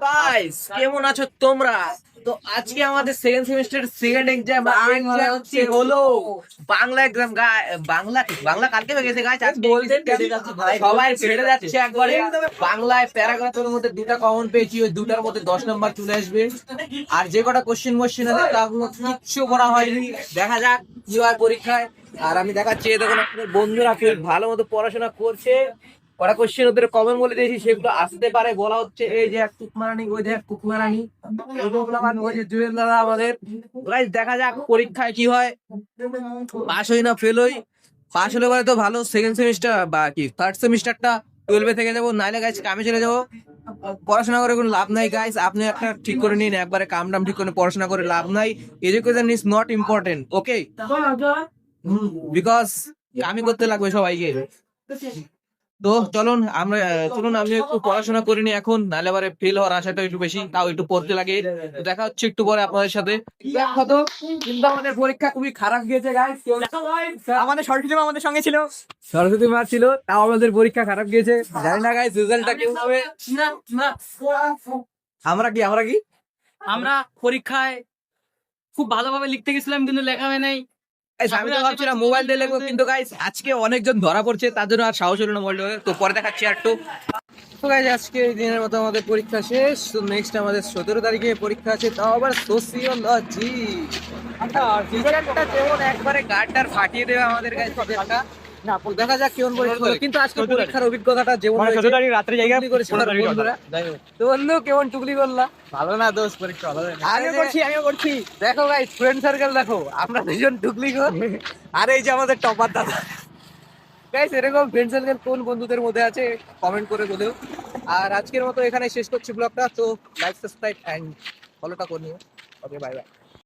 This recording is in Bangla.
গাইস কেমন আছো তোমরা? তো আজকে আমাদের সেকেন্ড সেমিস্টার সেকেন্ড এক্সাম হচ্ছে হলো বাংলা এক্সাম। বাংলা কালকে হয়ে গেছে গাইস, আজকে সবাই ছেড়ে যাচ্ছে একবারে। বাংলায় প্যারাগ্রাফের মধ্যে দুটো কমন পেয়েছি, ওই দুটার মধ্যে 10 নম্বর চলে আসবে। আর যে কটা কোশ্চেন আছে তাগুলো কিচ্ছু করা হয়নি, দেখা যাক কি হয় পরীক্ষায়। আর আমি দেখাচ্ছি, এই দেখুন আপনাদের বন্ধুরা খুব ভালো মতো পড়াশোনা করছে। কটা কোশ্চেন ওদের কমন বলে দিয়েছি, সেগুলো আসতে পারে বলা হচ্ছে। এই যে এক কুকমারানি, ওই যে এক কুকমারানি, ওই যে জুয়েল দাদা আমাদের। গাইস দেখা যাক পরীক্ষায় কি হয়, পাস হই না ফেল হই। পাস হলে পরে তো ভালো, সেকেন্ড সেমিস্টার বা কি থার্ড সেমিস্টারটা 12-এ থেকে যাবো, নাইলে গাইস কামে চলে যাবো। পড়াশোনা করে কোনো লাভ নাই গাইস, আপনি একটা ঠিক করে নিন, একবারে কাম টাম ঠিক করে পড়াশোনা করে লাভ নাই। Education is not important, okay? Because কামি করতে লাগবে সবাইকে। তো চলুন আমি একটু পড়াশোনা করিনি এখন, নাহলে এবারে ফেল হওয়ার আশাটা একটু বেশি, তাও একটু পড়তে লাগে। তো দেখা হচ্ছে একটু পরে আপনাদের সাথে। দেখো কিন্তু আমাদের পরীক্ষা খুবই খারাপ গিয়েছে গাইস। আমাদের শর্ট ফিল্ম আমাদের সঙ্গে ছিল, সরস্বতী মা ছিল, তাও আমাদের পরীক্ষা খারাপ গিয়েছে। জানি না গাইস রেজাল্টটা কেমন হবে। আমরা কি আমরা পরীক্ষায় খুব ভালোভাবে লিখতে গেছিলাম কিন্তু লেখা হয় নাই। Guys, আমি তো ভাবছিলাম মোবাইল দিয়ে লিখবো, কিন্তু গাইস আজকে অনেকজন ধরা পড়ছে, তার জন্য আর সাহস হলো না মোবাইল দিয়ে। তো পরে দেখাচ্ছি একটু। তো গাইস আজকে এই দিনের মতো আমাদের পরীক্ষা শেষ। তো নেক্সট আমাদের 17 তারিখে পরীক্ষা আছে, তাও আবার সোসিওলজি। টিচারটা যেমন একবারে গার্ডটার ফাটিয়ে দেবে আমাদের গাইস সবটা। না দেখা যাক কেমন পরীক্ষা হলো, কিন্তু আজকে পরীক্ষার অভিজ্ঞতাটা যেমন রাত্রে জায়গা তো বন্ধু কেমন টুকলি করলা? ভালো না দোষ, পরীক্ষা ভালো হয় না। আমিও করছি। দেখো গাইস ফ্রেন্ড সার্কেল দেখো, আমরা দুজন টুকলি কর, আর এই যে আমাদের টপার দাদা। গাইস এরকম ফ্রেন্ড সার্কেল কোন বন্ধুদের মধ্যে আছে কমেন্ট করে বলেও। আর আজকের মতো এখানে শেষ করছি ব্লগটা। তো লাইক সাবস্ক্রাইব এন্ড ফলোটা করে নিও। Okay bye bye.